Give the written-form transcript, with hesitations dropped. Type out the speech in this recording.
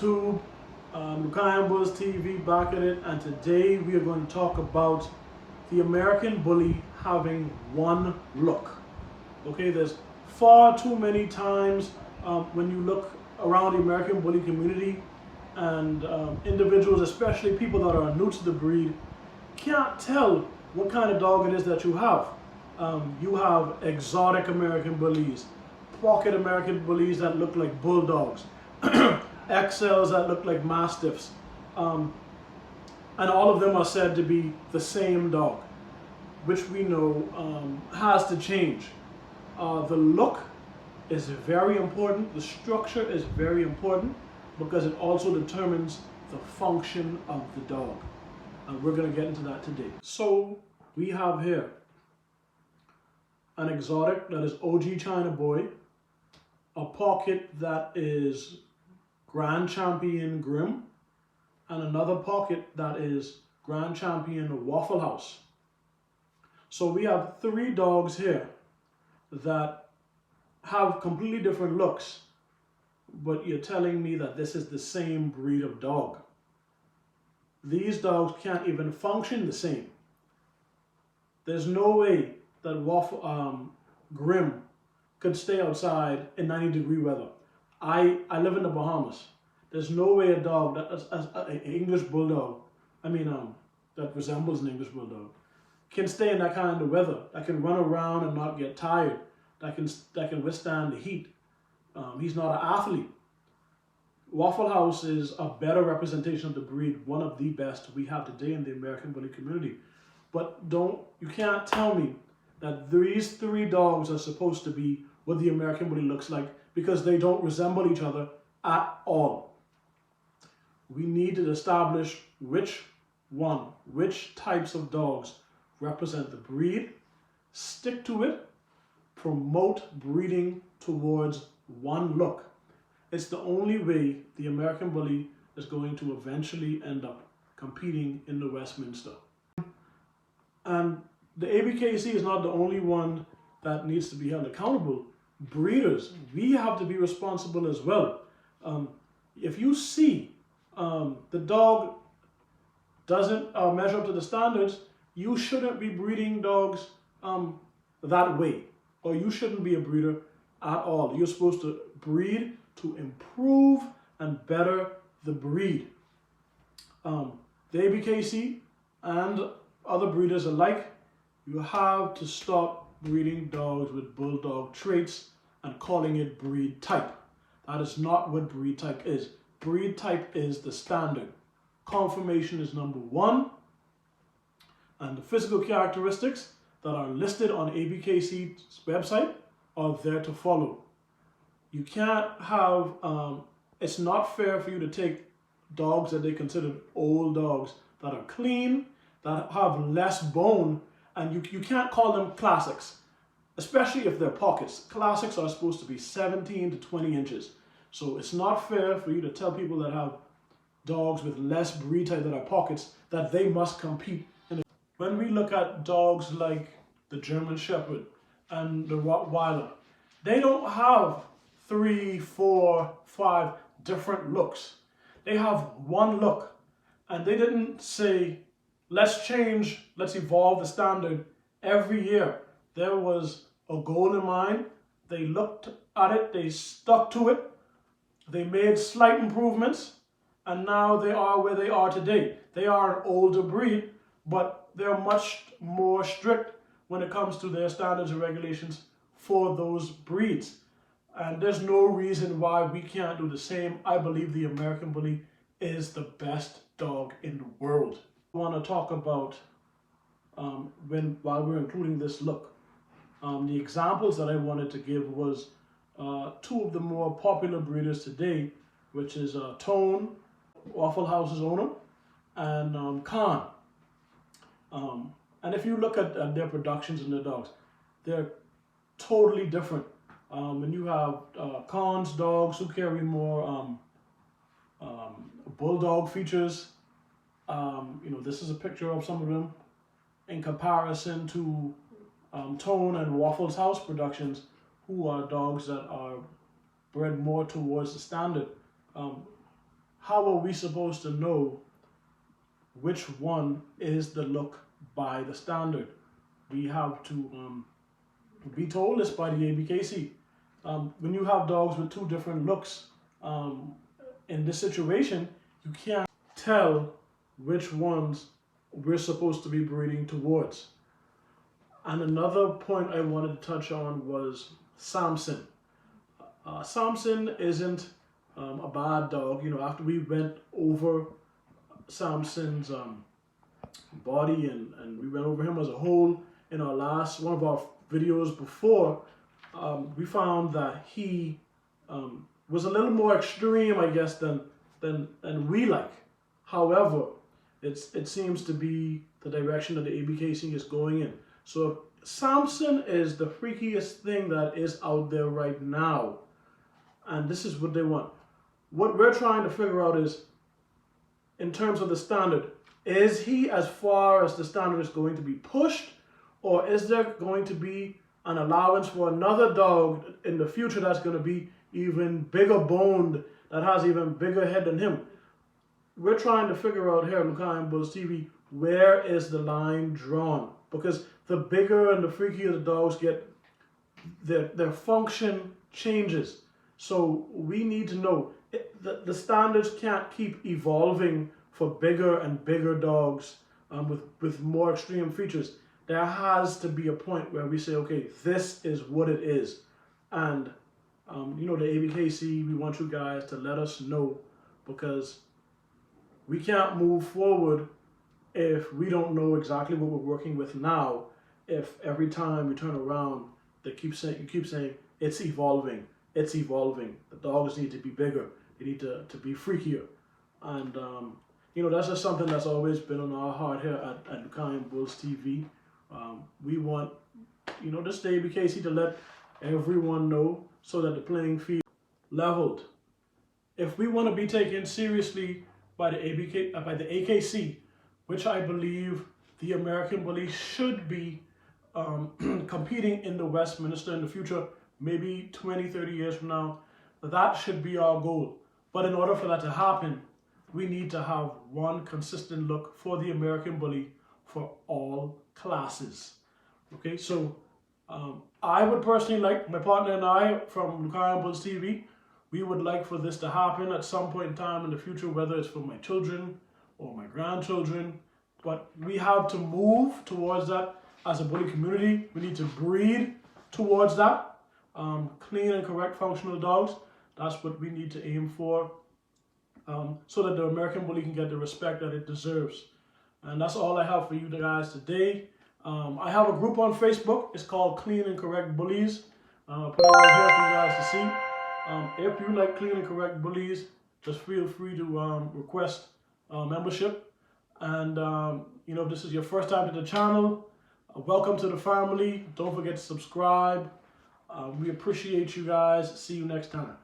YouTube. Lukayan Buzz TV back at it, and today we are going to talk about the American bully having one look. Okay, there's far too many times when you look around the American bully community and individuals, especially people that are new to the breed, can't tell what kind of dog it is that you have. You have exotic American bullies, pocket American bullies that look like bulldogs, XLs that look like mastiffs, and all of them are said to be the same dog, which we know has to change. The look is very important, the structure is very important, because it also determines the function of the dog. And we're going to get into that today. So we have here an exotic that is OG China Boy, a pocket that is Grand Champion Grim, and another pocket that is Grand Champion Waffle House. So we have three dogs here that have completely different looks, but you're telling me that this is the same breed of dog. These dogs can't even function the same. There's no way that Grim could stay outside in 90-degree weather. I live in the Bahamas. There's no way a dog an English bulldog, that resembles an English bulldog, can stay in that kind of weather, that can run around and not get tired, that can withstand the heat. He's not an athlete. Waffle House is a better representation of the breed, one of the best we have today in the American bully community. But you can't tell me that these three dogs are supposed to be what the American bully looks like, because they don't resemble each other at all. We need to establish which types of dogs represent the breed, stick to it, promote breeding towards one look. It's the only way the American bully is going to eventually end up competing in the Westminster. And the ABKC is not the only one that needs to be held accountable. Breeders, we have to be responsible as well. If you see the dog doesn't measure up to the standards, you shouldn't be breeding dogs that way, or you shouldn't be a breeder at all. You're supposed to breed to improve and better the breed. The ABKC and other breeders alike, you have to stop breeding dogs with bulldog traits and calling it breed type. That is not what breed type is. Breed type is the standard. Conformation is number one, and the physical characteristics that are listed on ABKC's website are there to follow. You can't have, it's not fair for you to take dogs that they consider old dogs that are clean, that have less bone, and you can't call them classics, especially if they're pockets. Classics are supposed to be 17 to 20 inches. So it's not fair for you to tell people that have dogs with less breed type that are pockets that they must compete. When we look at dogs like the German Shepherd and the Rottweiler, they don't have 3, 4, 5 different looks. They have one look, and they didn't say, let's evolve the standard every year. There was a goal in mind. They looked at it, they stuck to it, they made slight improvements, and now they are where they are today. They are an older breed, but they're much more strict when it comes to their standards and regulations for those breeds. And there's no reason why we can't do the same. I believe the American bully is the best dog in the world. I want to talk about, while we're including this look, the examples that I wanted to give was two of the more popular breeders today, which is Tone, Waffle House's owner, and Khan. And if you look at their productions and their dogs, they're totally different. And you have Khan's dogs who carry more bulldog features. This is a picture of some of them in comparison to Tone and Waffle's House productions, who are dogs that are bred more towards the standard. how are we supposed to know which one is the look by the standard? We have to be told this by the ABKC. When you have dogs with two different looks, in this situation, you can't tell which ones we're supposed to be breeding towards. And another point I wanted to touch on was Samson. Samson isn't a bad dog. You know, after we went over Samson's body and we went over him as a whole in our last one of our videos before, we found that he was a little more extreme, I guess, than we like. However, it seems to be the direction that the ABKC is going in. So if Samson is the freakiest thing that is out there right now, and this is what they want. What we're trying to figure out is, in terms of the standard, is he as far as the standard is going to be pushed, or is there going to be an allowance for another dog in the future that's going to be even bigger boned, that has even bigger head than him? We're trying to figure out here on Lucan Bulls TV, where is the line drawn? Because the bigger and the freakier the dogs get, their function changes. So we need to know, the standards can't keep evolving for bigger and bigger dogs with more extreme features. There has to be a point where we say, okay, this is what it is. And, you know, the ABKC, we want you guys to let us know, because we can't move forward if we don't know exactly what we're working with now. If every time we turn around, you keep saying, it's evolving, it's evolving. The dogs need to be bigger. They need to be freakier. And, you know, that's just something that's always been on our heart here at Lucan Bulls TV. We want, you know, this ABKC to let everyone know so that the playing field leveled. If we want to be taken seriously by the AKC, which I believe the American Bully should be competing in the Westminster in the future, maybe 20, 30 years from now, that should be our goal. But in order for that to happen, we need to have one consistent look for the American Bully for all classes. Okay, so I would personally like, my partner and I from Lucan Bulls TV, we would like for this to happen at some point in time in the future, whether it's for my children or my grandchildren. But we have to move towards that as a bully community. We need to breed towards that. Clean and correct functional dogs. That's what we need to aim for, so that the American Bully can get the respect that it deserves. And that's all I have for you guys today. I have a group on Facebook. It's called Clean and Correct Bullies. I'll put it right here for you guys to see. If you like Clean and Correct Bullies, just feel free to request membership. And you know, if this is your first time to the channel, welcome to the family. Don't forget to subscribe. We appreciate you guys. See you next time.